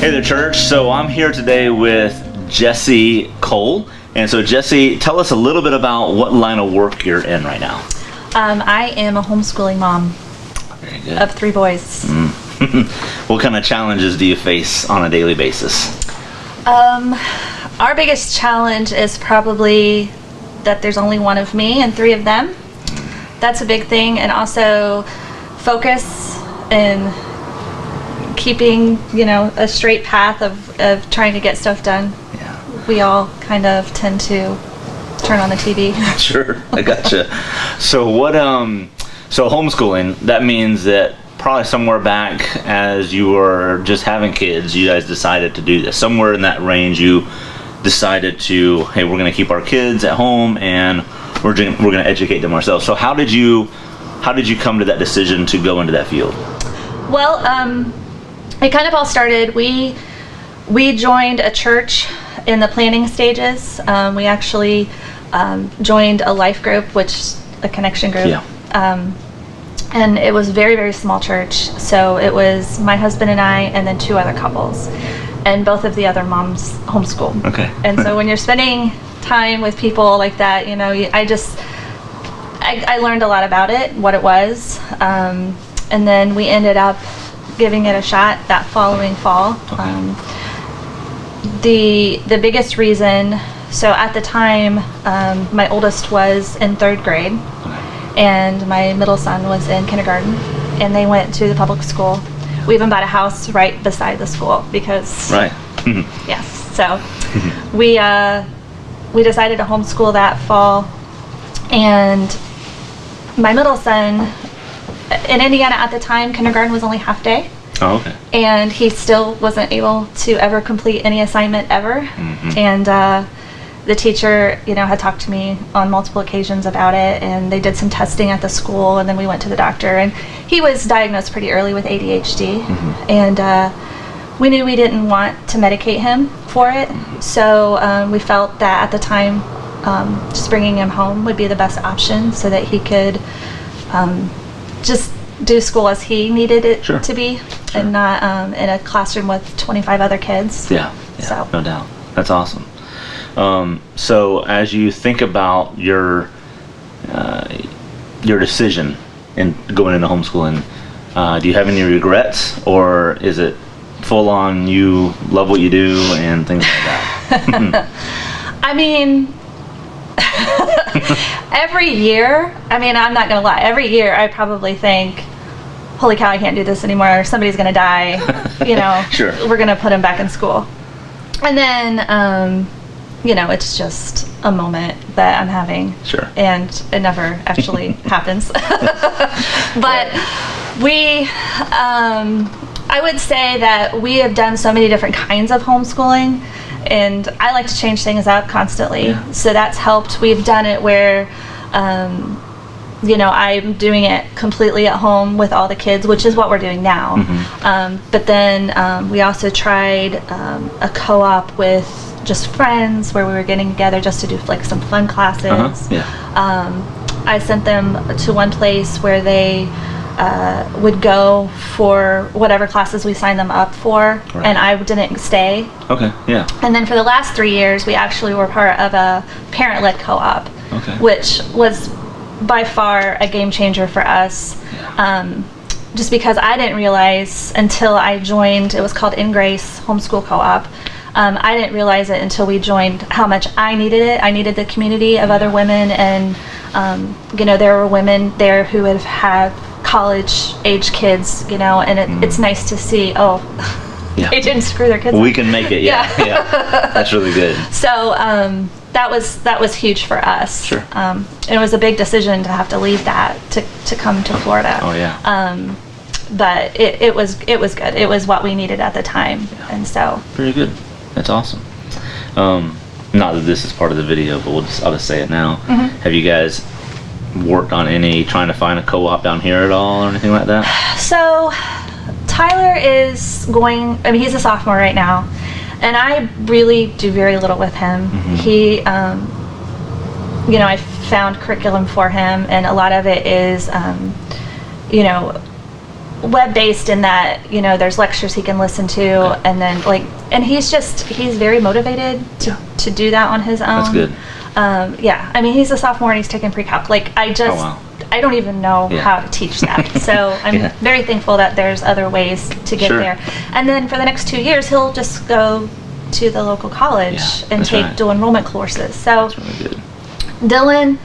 Hey there, church. So I'm here today with Jessy Cole. And so Jessy, tell us a little bit about what line of work you're in right now. I am a homeschooling mom Very good. of 3 boys. What kind of challenges do you face on a daily basis? Our biggest challenge is probably that there's only one of me and 3 of them. That's a big thing. And also focus and keeping, a straight path of trying to get stuff done. Yeah. We all kind of tend to turn on the TV. Sure, I gotcha. So so homeschooling, that means that probably somewhere back as you were just having kids, you guys decided to do this. Somewhere in that range, you decided to, hey, we're going to keep our kids at home and we're going to educate them ourselves. So how did you come to that decision to go into that field? Well, it kind of all started. We joined a church in the planning stages. We actually joined a life group, a connection group. Yeah. And it was a very, very small church. So it was my husband and I, and then 2 other couples. And both of the other moms homeschool. Okay. And so when you're spending time with people like that, I learned a lot about it, what it was. And then we ended up giving it a shot that following fall. Okay. The biggest reason, so at the time, my oldest was in 3rd grade. And my middle son was in kindergarten, and they went to the public school. We even bought a house right beside the school because, right. Yes. So we decided to homeschool that fall, and my middle son in Indiana at the time, kindergarten was only half day. Oh, okay. And he still wasn't able to ever complete any assignment ever. Mm-hmm. And the teacher, had talked to me on multiple occasions about it, and they did some testing at the school, and then we went to the doctor, and he was diagnosed pretty early with ADHD. Mm-hmm. And we knew we didn't want to medicate him for it, so we felt that at the time just bringing him home would be the best option so that he could just do school as he needed it Sure. to be. Sure. And not in a classroom with 25 other kids. Yeah, So. No doubt. That's awesome. So as you think about your decision in going into homeschooling, do you have any regrets, or is it full on you love what you do and things like that? I mean, every year, I'm not gonna lie, every year I probably think, holy cow, I can't do this anymore, somebody's gonna die, Sure. We're gonna put him back in school. And then, it's just a moment that I'm having. Sure. And it never actually happens. But I would say that we have done so many different kinds of homeschooling, and I like to change things up constantly. Yeah. So that's helped. We've done it where, I'm doing it completely at home with all the kids, which is what we're doing now. Mm-hmm. But then we also tried a co-op with just friends where we were getting together just to do like some fun classes. Uh-huh. Yeah. I sent them to one place where they would go for whatever classes we signed them up for, Right. and I didn't stay. Okay. Yeah. And then for the last 3 years, we actually were part of a parent-led co-op, Okay. which was by far a game changer for us. Yeah. Just because I didn't realize until I joined, it was called In Grace Homeschool Co-op. I didn't realize it until we joined how much I needed it. I needed the community of other women, and there were women there who would have college-age kids, and it's nice to see, Yeah. they didn't screw their kids We up. can make it. Yeah. Yeah. Yeah. That's really good. So that was huge for us. Sure. It was a big decision to have to leave that to come to Florida. Oh yeah. But it was good. It was what we needed at the time, Yeah. and so. Pretty good. That's awesome. Not that this is part of the video, but I'll just say it now. Mm-hmm. Have you guys worked on trying to find a co-op down here at all or anything like that? So Tyler is he's a sophomore right now, and I really do very little with him. Mm-hmm. He, I found curriculum for him, and a lot of it is, web-based in that, there's lectures he can listen to, and then and he's very motivated to do that on his own. That's good. Yeah, I mean, he's a sophomore and he's taking pre-calc. I don't even know how to teach that. So I'm very thankful that there's other ways to get there. And then for the next 2 years, he'll just go to the local college and take dual enrollment courses. So that's really good. Dylan,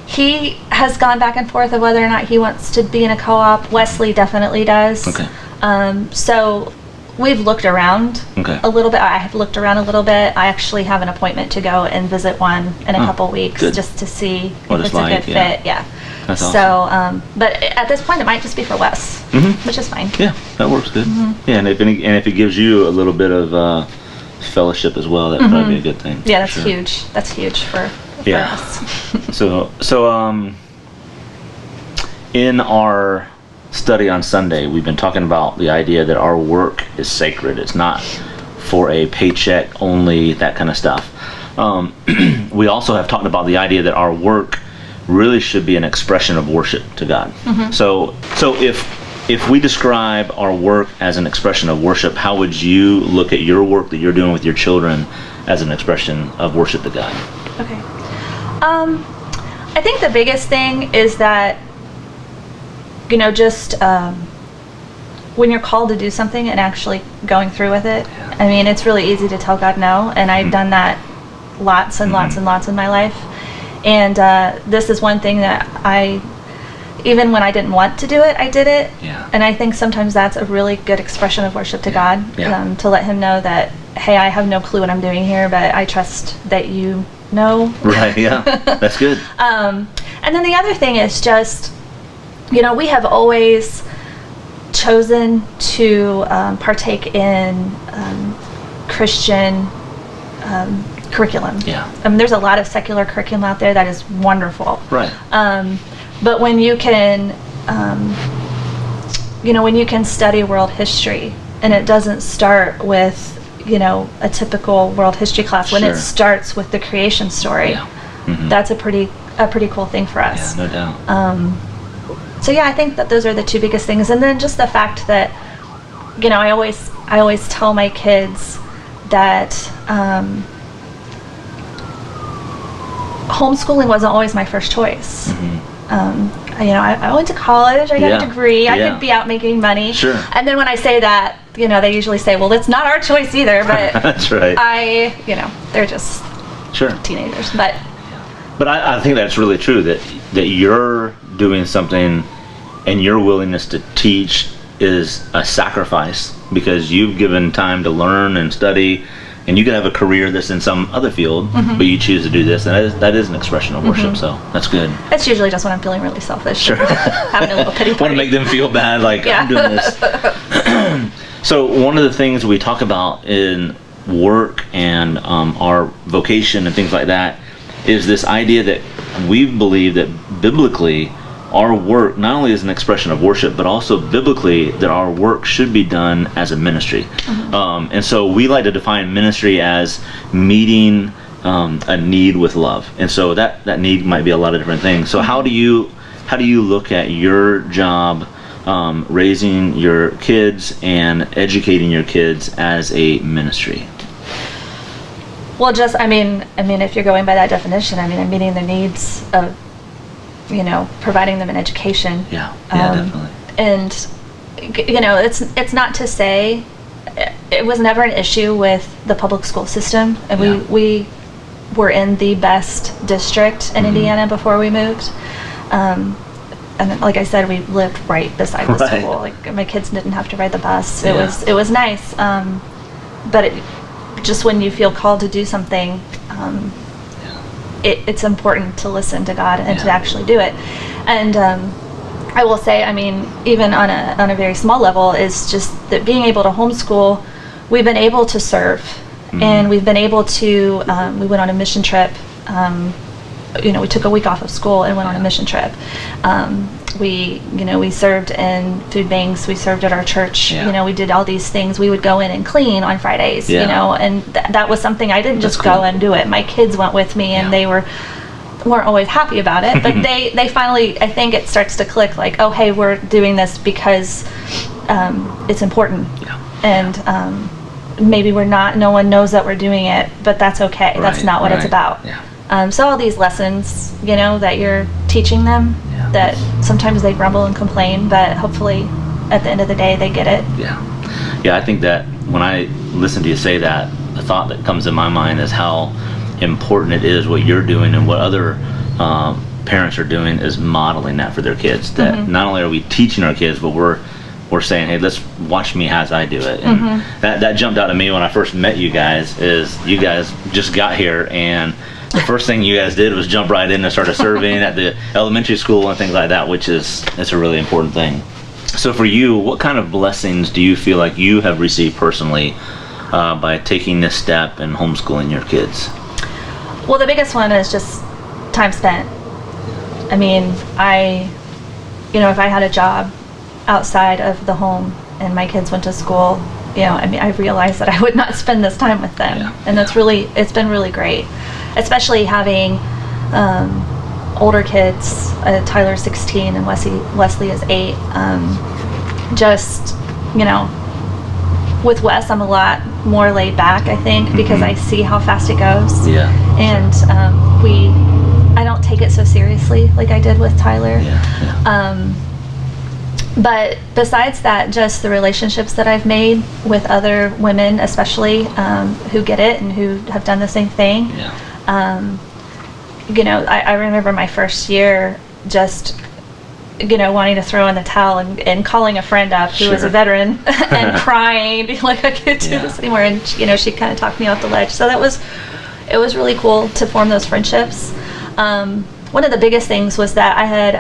he has gone back and forth of whether or not he wants to be in a co-op. Wesley definitely does. Okay. So we've looked around a little bit. I have looked around a little bit. I actually have an appointment to go and visit one in a couple weeks just to see what if it's it's like, a good fit. Yeah. That's awesome. So, but at this point, it might just be for Wes, which is fine. Yeah, that works good. Yeah, and if it gives you a little bit of fellowship as well, that'd probably be a good thing. Yeah, that's huge. That's huge for us. So in our study on Sunday, we've been talking about the idea that our work is sacred. It's not for a paycheck only, that kind of stuff. We also have talked about the idea that our work really should be an expression of worship to God. So if we describe our work as an expression of worship, how would you look at your work that you're doing with your children as an expression of worship to God? Okay. I think the biggest thing is that, just when you're called to do something and actually going through with it. I mean, it's really easy to tell God no, and I've done that lots and lots and lots in my life. And this is one thing that even when I didn't want to do it, I did it. Yeah. And I think sometimes that's a really good expression of worship to God, to let him know that, hey, I have no clue what I'm doing here, but I trust that you know. Right, yeah. That's good. And then the other thing is just, we have always chosen to partake in Christian curriculum. Yeah. There's a lot of secular curriculum out there that is wonderful. Right. But when you can, when you can study world history, and it doesn't start with, a typical world history class, when it starts with the creation story, that's a pretty cool thing for us. Yeah, no doubt. So yeah, I think that those are the two biggest things, and then just the fact that, I always tell my kids that homeschooling wasn't always my first choice. I went to college, I got a degree, I could be out making money. Sure. And then when I say that, they usually say, well, that's not our choice either, but that's right. They're just teenagers. But I think that's really true, that you're doing something and your willingness to teach is a sacrifice, because you've given time to learn and study, and you could have a career that's in some other field, but you choose to do this, and that is an expression of worship, so that's good. It's usually just when I'm feeling really selfish. Sure. Having a little pity party. Want to make them feel bad, like, I'm doing this. So one of the things we talk about in work and our vocation and things like that is this idea that we believe that biblically our work not only is an expression of worship, but also biblically that our work should be done as a ministry. And so we like to define ministry as meeting a need with love. And so that need might be a lot of different things. So how do you look at your job raising your kids and educating your kids as a ministry? Well, if you're going by that definition, I'm meeting the needs of, providing them an education. Yeah, definitely. And, it's not to say, it was never an issue with the public school system. And we were in the best district in Indiana before we moved. And like I said, we lived right beside the school. Like, my kids didn't have to ride the bus. It was nice. But just when you feel called to do something, it's important to listen to God and to actually do it. And I will say, even on a very small level, is just that being able to homeschool, we've been able to serve, and we've been able to. We went on a mission trip. We took a week off of school and went on a mission trip. We served in food banks. We served at our church. We did all these things. We would go in and clean on Fridays. And that was something I didn't just go and do it. My kids went with me, and they were weren't always happy about it, but they finally, I think it starts to click, like, oh, hey, we're doing this because it's important. Yeah. And maybe we're not, no one knows that we're doing it, but that's okay. That's not what it's about. Yeah. So all these lessons, you know, that you're teaching them, that sometimes they grumble and complain, but hopefully at the end of the day they get it. Yeah, I think that when I listen to you say that, the thought that comes in my mind is how important it is what you're doing, and what other parents are doing is modeling that for their kids. That not only are we teaching our kids, but we're saying, hey, let's watch me as I do it. And that jumped out at me when I first met you guys. Is you guys just got here, and the first thing you guys did was jump right in and started serving at the elementary school and things like that, which is, it's a really important thing. So for you, what kind of blessings do you feel like you have received personally by taking this step and homeschooling your kids? Well, the biggest one is just time spent. I mean, if I had a job outside of the home and my kids went to school, I mean, I realized that I would not spend this time with them. And it's been really great, especially having older kids. Tyler's 16 and Wesley is 8. With Wes, I'm a lot more laid back, I think, because I see how fast it goes. Yeah. And I don't take it so seriously like I did with Tyler. But besides that, just the relationships that I've made with other women, especially who get it and who have done the same thing. I remember my first year just, wanting to throw in the towel and calling a friend up who was a veteran and crying, being like, I can't do this anymore. And, she kind of talked me off the ledge. So it was really cool to form those friendships. One of the biggest things was that I had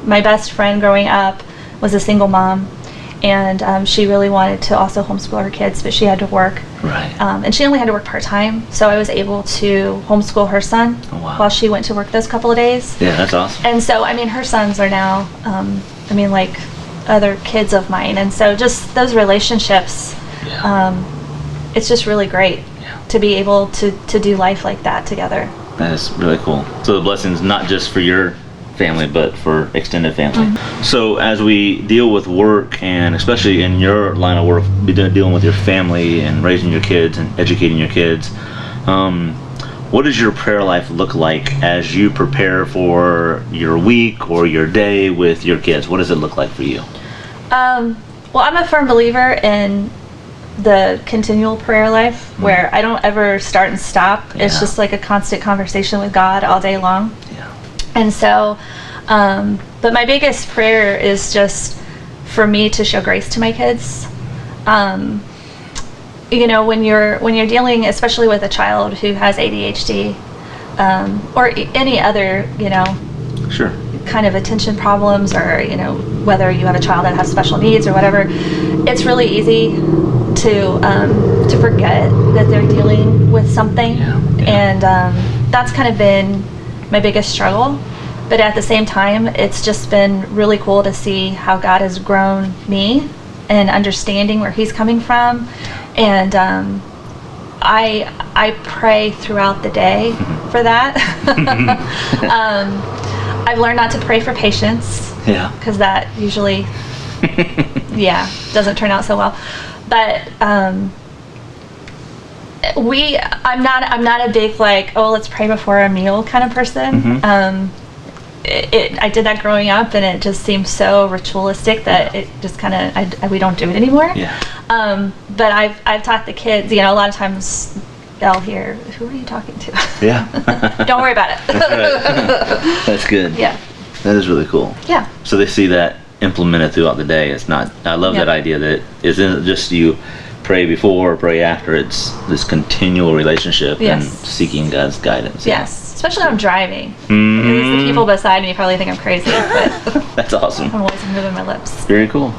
my best friend growing up was a single mom, and she really wanted to also homeschool her kids, but she had to work. Right. And she only had to work part-time, so I was able to homeschool her son while she went to work those couple of days. Yeah, that's awesome. And so, I mean, her sons are now, like other kids of mine, and so just those relationships, it's just really great to be able to do life like that together. That is really cool. So the blessings not just for your family, but for extended family. So as we deal with work, and especially in your line of work, dealing with your family and raising your kids and educating your kids, what does your prayer life look like as you prepare for your week or your day with your kids? What does it look like for you? Well, I'm a firm believer in the continual prayer life, where I don't ever start and stop. It's just like a constant conversation with God all day long. And so, but my biggest prayer is just for me to show grace to my kids. When you're dealing, especially with a child who has ADHD, or any other, kind of attention problems, or, whether you have a child that has special needs or whatever, it's really easy to forget that they're dealing with something. And that's kind of been my biggest struggle. But at the same time, it's just been really cool to see how God has grown me and understanding where He's coming from. And I pray throughout the day for that. I've learned not to pray for patience, because that usually doesn't turn out so well. But I'm not a big let's pray before a meal kind of person. I did that growing up, and it just seems so ritualistic that it just kind of we don't do it anymore. But I've taught the kids. A lot of times they'll hear, "Who are you talking to?" Don't worry about it. That's good. That is really cool. So they see that implemented throughout the day. It's not. I love that idea that it isn't just you pray before or pray after. It's this continual relationship and seeking God's guidance. Especially when I'm driving. Because the people beside me probably think I'm crazy, but that's awesome. I'm always moving my lips. Very cool.